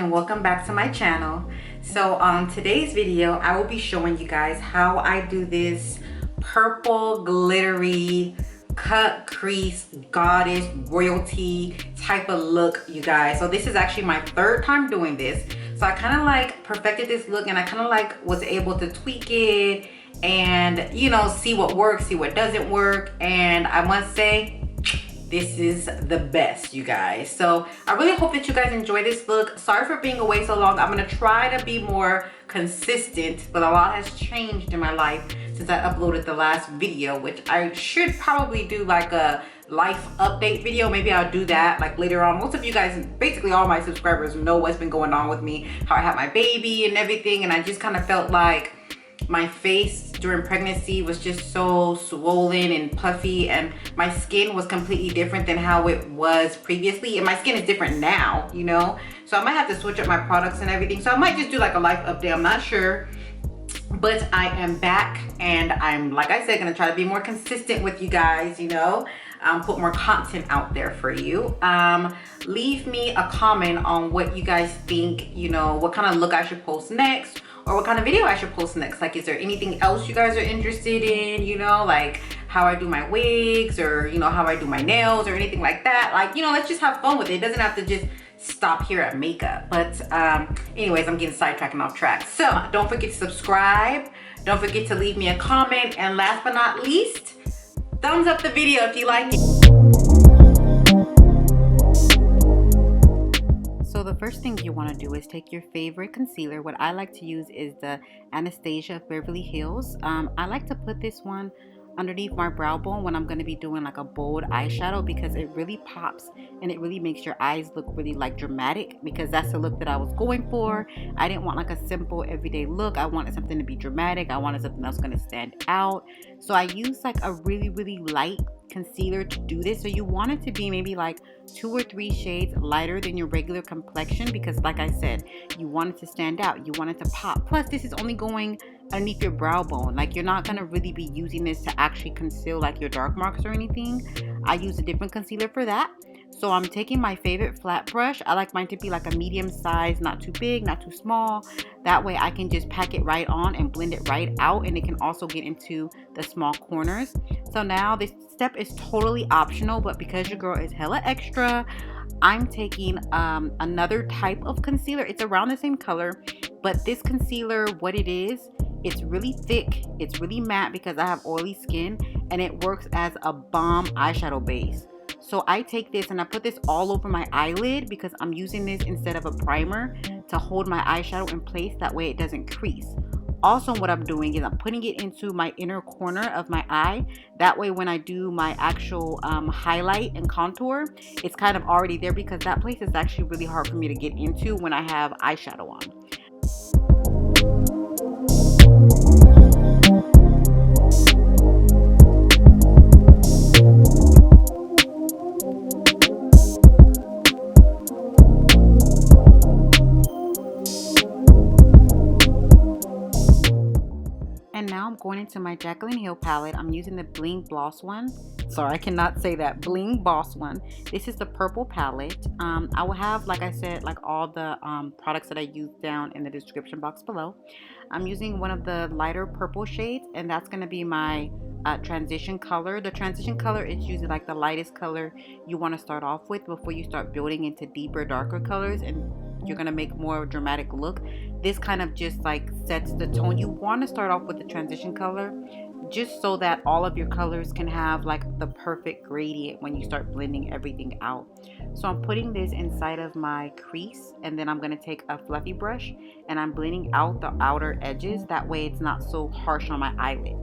and welcome back to my channel. So on today's video I will be showing you guys how I do this purple glittery cut crease goddess royalty type of look, you guys. So this is actually my third time doing this, so I kind of like perfected this look and I kind of like was able to tweak it and, you know, see what works, see what doesn't work, and I must say this is the best, you guys. So I really hope that you guys enjoy this look. Sorry for being away so long. I'm gonna try to be more consistent, but a lot has changed in my life since I uploaded the last video, which I should probably do like a life update video. Maybe I'll do that like later on. Most of you guys, basically all my subscribers, know what's been going on with me, how I had my baby and everything, and I just kind of felt like my face during pregnancy was just so swollen and puffy, and my skin was completely different than how it was previously, and my skin is different now, you know. So I might have to switch up my products and everything. So I might just do like a life update, I'm not sure. But I am back and I'm, like I said, gonna try to be more consistent with you guys, you know, put more content out there for you. Leave me a comment on what you guys think, you know, what kind of look I should post next, or what kind of video I should post next. Like, is there anything else you guys are interested in, you know, like how I do my wigs, or, you know, how I do my nails or anything like that. Like, you know, let's just have fun with it. It doesn't have to just stop here at makeup. But anyways, I'm getting sidetracked and off track. So don't forget to subscribe, don't forget to leave me a comment, and last but not least, thumbs up the video if you like it. So the first thing you want to do is take your favorite concealer. What I like to use is the Anastasia of Beverly Hills. I like to put this one underneath my brow bone when I'm going to be doing like a bold eyeshadow, because it really pops and it really makes your eyes look really like dramatic, because that's the look that I was going for. I didn't want like a simple everyday look. I wanted something to be dramatic. I wanted something that was going to stand out. So I used like a really light concealer to do this. So you want it to be maybe like 2 or 3 shades lighter than your regular complexion, because like I said, you want it to stand out, you want it to pop. Plus this is only going underneath your brow bone. Like, you're not gonna really be using this to actually conceal like your dark marks or anything. I use a different concealer for that. So I'm taking my favorite flat brush. I like mine to be like a medium size, not too big, not too small. That way I can just pack it right on and blend it right out, and it can also get into the small corners. So now this step is totally optional, but because your girl is hella extra, I'm taking another type of concealer. It's around the same color, but this concealer, what it is, it's really thick, it's really matte because I have oily skin, and it works as a bomb eyeshadow base. So I take this and I put this all over my eyelid, because I'm using this instead of a primer to hold my eyeshadow in place. That way it doesn't crease. Also, what I'm doing is I'm putting it into my inner corner of my eye. That way when I do my actual highlight and contour, it's kind of already there, because that place is actually really hard for me to get into when I have eyeshadow on. And now I'm going into my Jaclyn Hill palette. I'm using the Bling Boss one. Sorry, I cannot say that. Bling Boss one. This is the purple palette. I will have, like I said, like all the products that I use down in the description box below. I'm using one of the lighter purple shades, and that's going to be my transition color. The transition color is usually like the lightest color you want to start off with before you start building into deeper, darker colors, and you're gonna make more dramatic look. This kind of just like sets the tone. You want to start off with the transition color, just so that all of your colors can have like the perfect gradient when you start blending everything out. So I'm putting this inside of my crease, and then I'm going to take a fluffy brush and I'm blending out the outer edges. That way it's not so harsh on my eyelid.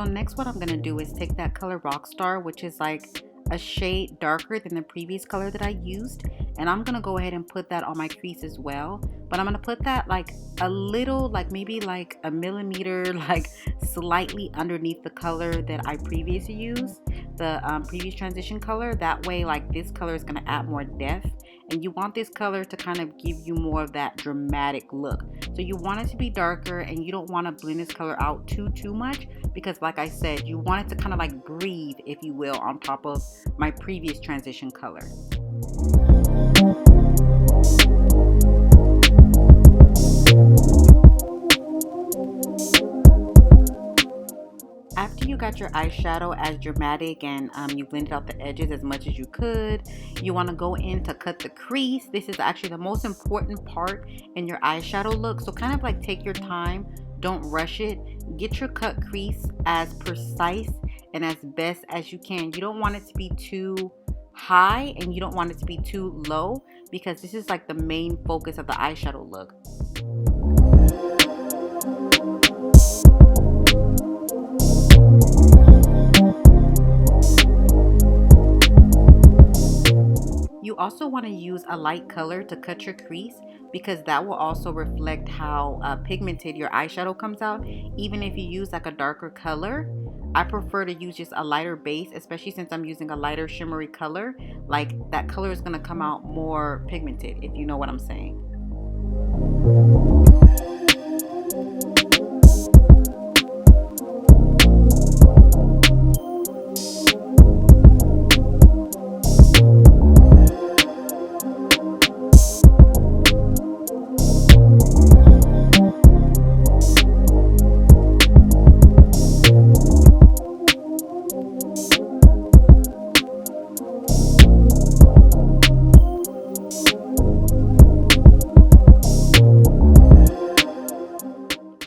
Next, what I'm going to do is take that color Rockstar, which is like a shade darker than the previous color that I used, and I'm going to go ahead and put that on my crease as well. But I'm going to put that like a little, like maybe like a millimeter, like slightly underneath the color that I previously used. the previous transition color. That way, like, this color is going to add more depth, and you want this color to kind of give you more of that dramatic look. So you want it to be darker, and you don't want to blend this color out too much, because like I said, you want it to kind of like breathe, if you will, on top of my previous transition color. After you got your eyeshadow as dramatic and you blended out the edges as much as you could, you want to go in to cut the crease. This is actually the most important part in your eyeshadow look, so kind of like take your time, don't rush it. Get your cut crease as precise and as best as you can. You don't want it to be too high and you don't want it to be too low, because this is like the main focus of the eyeshadow look. You also want to use a light color to cut your crease, because that will also reflect how pigmented your eyeshadow comes out. Even if you use like a darker color, I prefer to use just a lighter base, especially since I'm using a lighter shimmery color. Like, that color is going to come out more pigmented, if you know what I'm saying.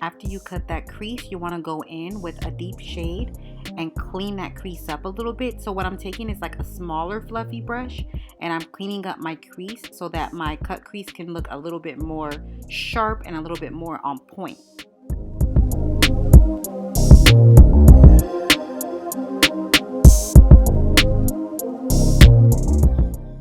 After you cut that crease, you want to go in with a deep shade and clean that crease up a little bit. So what I'm taking is like a smaller fluffy brush, and I'm cleaning up my crease so that my cut crease can look a little bit more sharp and a little bit more on point.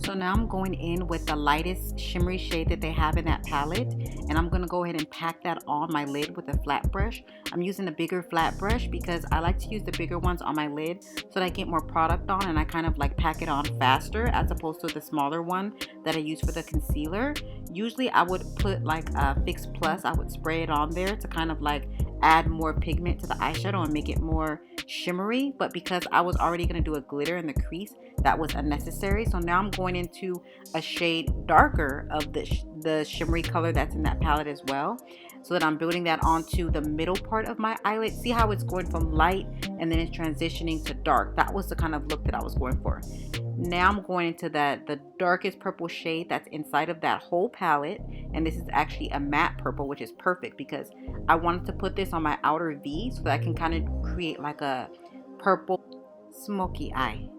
So now I'm going in with the lightest shimmery shade that they have in that palette, and I'm going to go ahead and pack that on my lid with a flat brush. I'm using a bigger flat brush because I like to use the bigger ones on my lid so that I get more product on and I kind of like pack it on faster, as opposed to the smaller one that I use for the concealer. Usually I would put like a Fix Plus, I would spray it on there to kind of like add more pigment to the eyeshadow and make it more shimmery, but because I was already going to do a glitter in the crease, that was unnecessary. So now I'm going into a shade darker of the shimmery color that's in that palette as well, so that I'm building that onto the middle part of my eyelid. See how it's going from light and then it's transitioning to dark? That was the kind of look that I was going for. Now I'm going into the darkest purple shade that's inside of that whole palette, and this is actually a matte purple, which is perfect because I wanted to put this on my outer V so that I can kind of create like a purple smoky eye.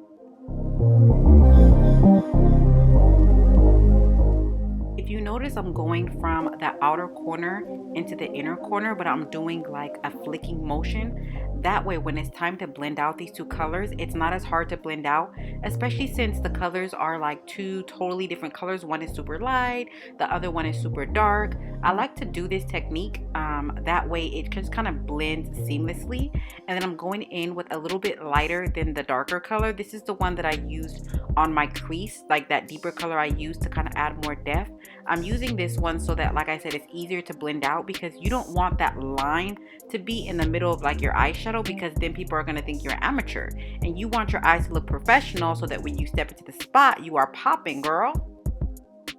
If you notice, I'm going from the outer corner into the inner corner, but I'm doing like a flicking motion. That way, when it's time to blend out these two colors, it's not as hard to blend out, especially since the colors are like two totally different colors. One is super light, the other one is super dark. I like to do this technique. That way it just kind of blends seamlessly. And then I'm going in with a little bit lighter than the darker color. This is the one that I used on my crease, like that deeper color I used to kind of add more depth. I'm using this one so that, like I said, it's easier to blend out, because you don't want that line to be in the middle of like your eyeshadow, because then people are going to think you're an amateur, and you want your eyes to look professional so that when you step into the spot, you are popping, girl.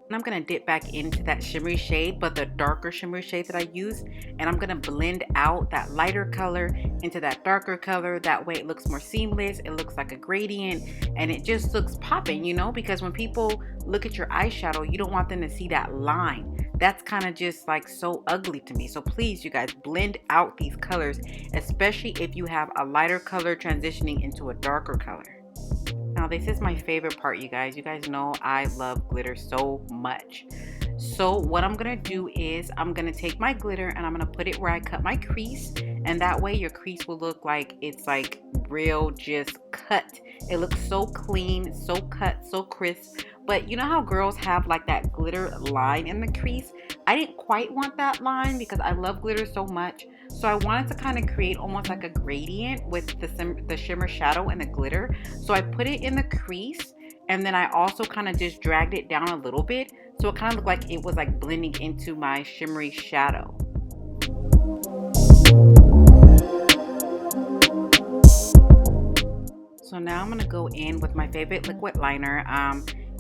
And I'm going to dip back into that shimmery shade, but the darker shimmery shade that I used, and I'm going to blend out that lighter color into that darker color. That way it looks more seamless, it looks like a gradient, and it just looks popping, you know, because when people look at your eyeshadow, you don't want them to see that line. That's kind of just like so ugly to me. So please, you guys, blend out these colors, especially if you have a lighter color transitioning into a darker color. Now this is my favorite part, you guys. You guys know I love glitter so much. So what I'm gonna do is I'm gonna take my glitter and I'm gonna put it where I cut my crease, and that way your crease will look like it's like real just cut. It looks so clean, so cut, so crisp. But you know how girls have like that glitter line in the crease? I didn't quite want that line because I love glitter so much. So I wanted to kind of create almost like a gradient with the shimmer shadow and the glitter. So I put it in the crease, and then I also kind of just dragged it down a little bit, so it kind of looked like it was like blending into my shimmery shadow. So now I'm gonna go in with my favorite liquid liner.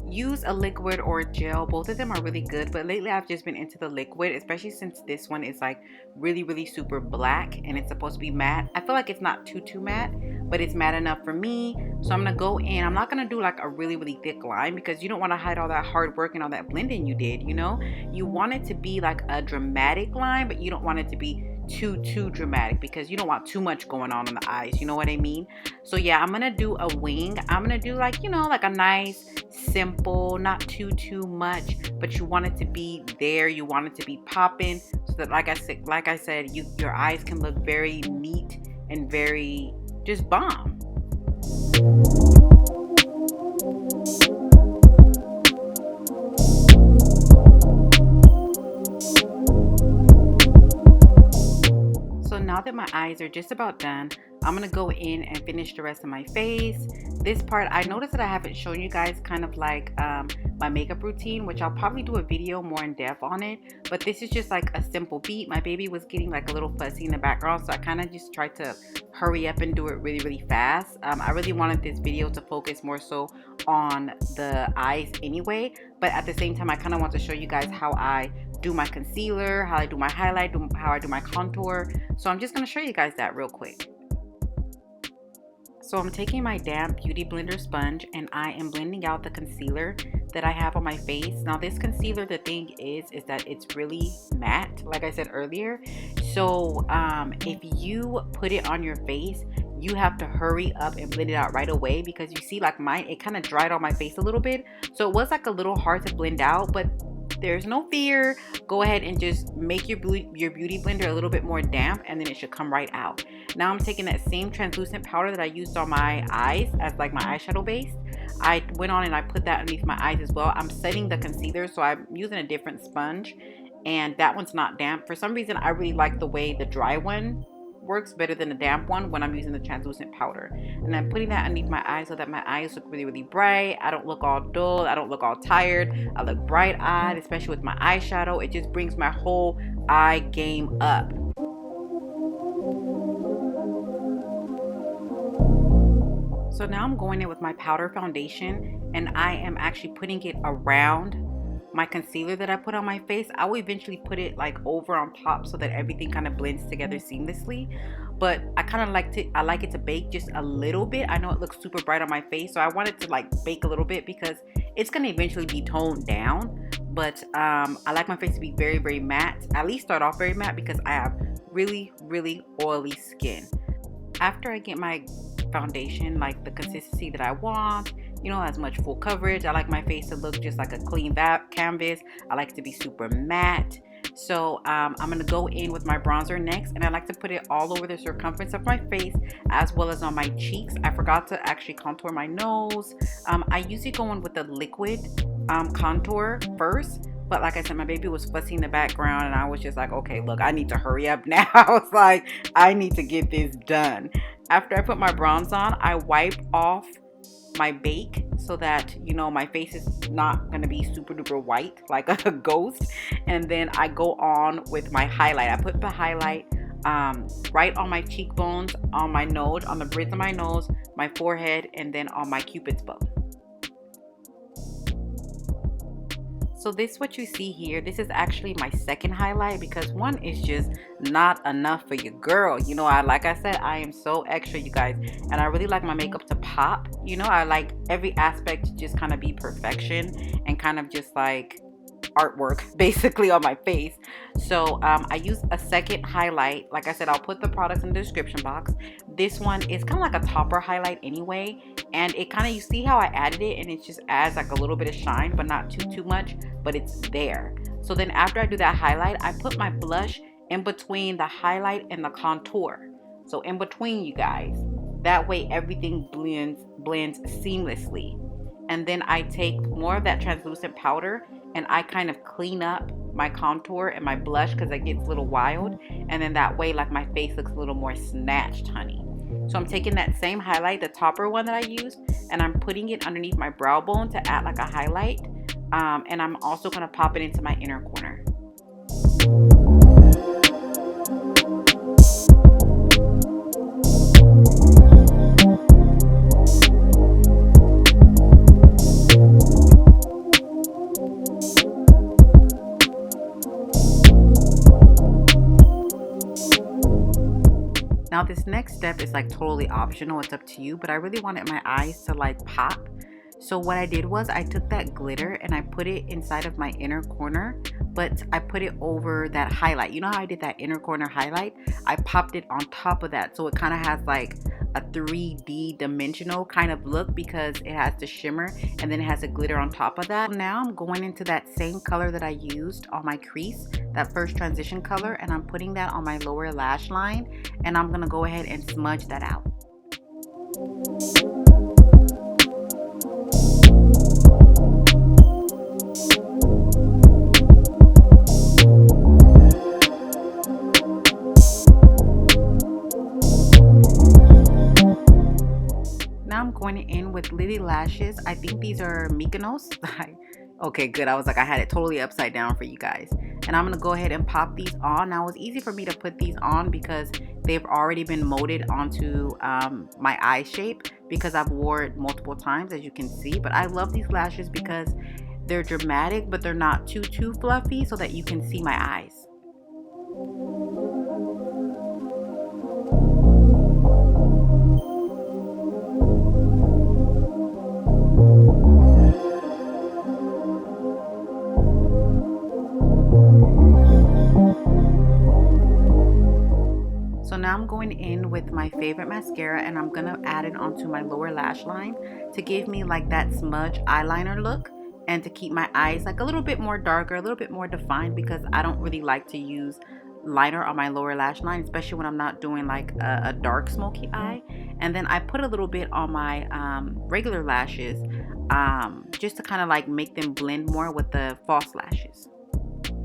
Use a liquid or a gel. Both of them are really good, but lately I've just been into the liquid, especially since this one is like really super black and it's supposed to be matte. I feel like it's not too matte, but it's matte enough for me. So I'm gonna go in. I'm not gonna do like a really thick line because you don't want to hide all that hard work and all that blending you did, you know. You want it to be like a dramatic line, but you don't want it to be too dramatic because you don't want too much going on in the eyes, you know what I mean? So yeah, I'm gonna do a wing. I'm gonna do like, you know, like a nice simple, not too much, but you want it to be there, you want it to be popping, so that like I said, your eyes can look very neat and very just bomb. Now that my eyes are just about done, I'm gonna go in and finish the rest of my face. This part, I noticed that I haven't shown you guys kind of like my makeup routine, which I'll probably do a video more in depth on it, but this is just like a simple beat. My baby was getting like a little fuzzy in the background, so I kind of just tried to hurry up and do it really fast. I really wanted this video to focus more so on the eyes anyway, but at the same time I kind of want to show you guys how I do my concealer, how I do my highlight, how I do my contour. So I'm just going to show you guys that real quick. So I'm taking my damp beauty blender sponge and I am blending out the concealer that I have on my face. Now this concealer, the thing is that it's really matte, like I said earlier. So if you put it on your face, you have to hurry up and blend it out right away, because you see like mine, it kind of dried on my face a little bit. So it was like a little hard to blend out, but there's no fear. Go ahead and just make your beauty blender a little bit more damp, and then it should come right out. Now I'm taking that same translucent powder that I used on my eyes as like my eyeshadow base. I went on and I put that underneath my eyes as well. I'm setting the concealer, so I'm using a different sponge, and that one's not damp. For some reason, I really like the way the dry one works better than the damp one when I'm using the translucent powder. And I'm putting that underneath my eyes so that my eyes look really bright. I don't look all dull, I don't look all tired, I look bright-eyed, especially with my eyeshadow. It just brings my whole eye game up. So now I'm going in with my powder foundation, and I am actually putting it around my concealer that I put on my face. I will eventually put it like over on top so that everything kind of blends together seamlessly, but I like it to bake just a little bit. I know it looks super bright on my face, so I want it to like bake a little bit because it's going to eventually be toned down. But I like my face to be very matte, at least start off very matte, because I have really oily skin. After I get my foundation like the consistency that I want, you know, as much full coverage, I like my face to look just like a clean canvas. I like it to be super matte. So I'm gonna go in with my bronzer next, and I like to put it all over the circumference of my face as well as on my cheeks. I forgot to actually contour my nose. I usually go in with the liquid contour first, but like I said, my baby was fussy in the background, and I was just like, okay, look, I need to hurry up now. I was like, I need to get this done. After I put my bronze on, I wipe off my bake so that, you know, my face is not going to be super duper white like a ghost. And then I go on with my highlight. I put the highlight right on my cheekbones, on my nose, on the bridge of my nose, my forehead, and then on my cupid's bow. So this, what you see here, this is actually my second highlight, because one is just not enough for your girl. You know, like I said, I am so extra, you guys, and I really like my makeup to pop. You know, I like every aspect to just kind of be perfection and kind of just like artwork basically on my face. So I use a second highlight. Like I said, I'll put the products in the description box. This one is kind of like a topper highlight anyway, and it kind of, you see how I added it, and it just adds like a little bit of shine, but not too much, but it's there. So then after I do that highlight, I put my blush in between the highlight and the contour. So in between, you guys, that way everything blends seamlessly. And then I take more of that translucent powder and I kind of clean up my contour and my blush because it gets a little wild, and then that way like my face looks a little more snatched, honey. So I'm taking that same highlight, the topper one that I used, and I'm putting it underneath my brow bone to add like a highlight, and I'm also going to pop it into my inner corner. Now this next step is like totally optional, it's up to you, but I really wanted my eyes to like pop. So what I did was I took that glitter and I put it inside of my inner corner, but I put it over that highlight. You know how I did that inner corner highlight? I popped it on top of that, so it kind of has like a 3D dimensional kind of look because it has the shimmer and then it has a glitter on top of that. Now I'm going into that same color that I used on my crease, that first transition color, and I'm putting that on my lower lash line, and I'm gonna go ahead and smudge that out. Now I'm going in with Lily lashes. I think these are Mykonos. Okay, good. I was like, I had it totally upside down for you guys. And I'm going to go ahead and pop these on. Now, it was easy for me to put these on because they've already been molded onto my eye shape because I've wore it multiple times, as you can see. But I love these lashes because they're dramatic, but they're not too fluffy so that you can see my eyes. So now I'm going in with my favorite mascara and I'm gonna add it onto my lower lash line to give me like that smudge eyeliner look and to keep my eyes like a little bit more darker, a little bit more defined, because I don't really like to use liner on my lower lash line, especially when I'm not doing like a dark smoky eye. And then I put a little bit on my regular lashes just to kind of like make them blend more with the false lashes.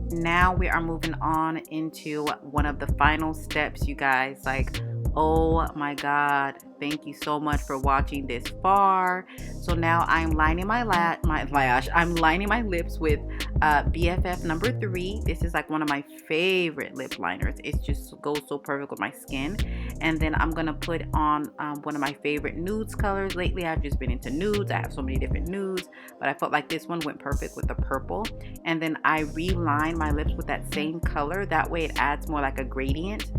Now we are moving on into one of the final steps, you guys. Like, oh my god, thank you so much for watching this far. So now I'm lining my I'm lining my lips with BFF number 3. This is like one of my favorite lip liners. It just goes so perfect with my skin. And then I'm gonna put on one of my favorite nudes colors. Lately I've just been into nudes. I have so many different nudes, but I felt like this one went perfect with the purple. And then I reline my lips with that same color. That way it adds more like a gradient.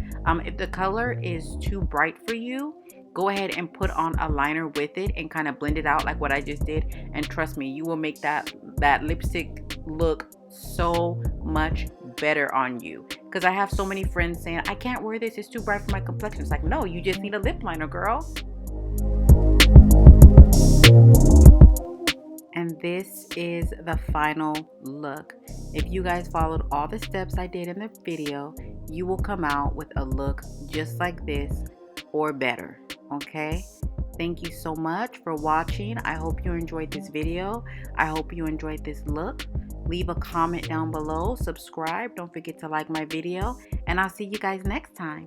If the color is too bright for you, go ahead and put on a liner with it and kind of blend it out like what I just did. And trust me, you will make that lipstick look so much better on you. Because I have so many friends saying, I can't wear this, it's too bright for my complexion. It's like, no, you just need a lip liner, girl. And this is the final look. If you guys followed all the steps I did in the video, you will come out with a look just like this or better. Okay, thank you so much for watching. I hope you enjoyed this video. I hope you enjoyed this look. Leave a comment down below, subscribe, don't forget to like my video, and I'll see you guys next time.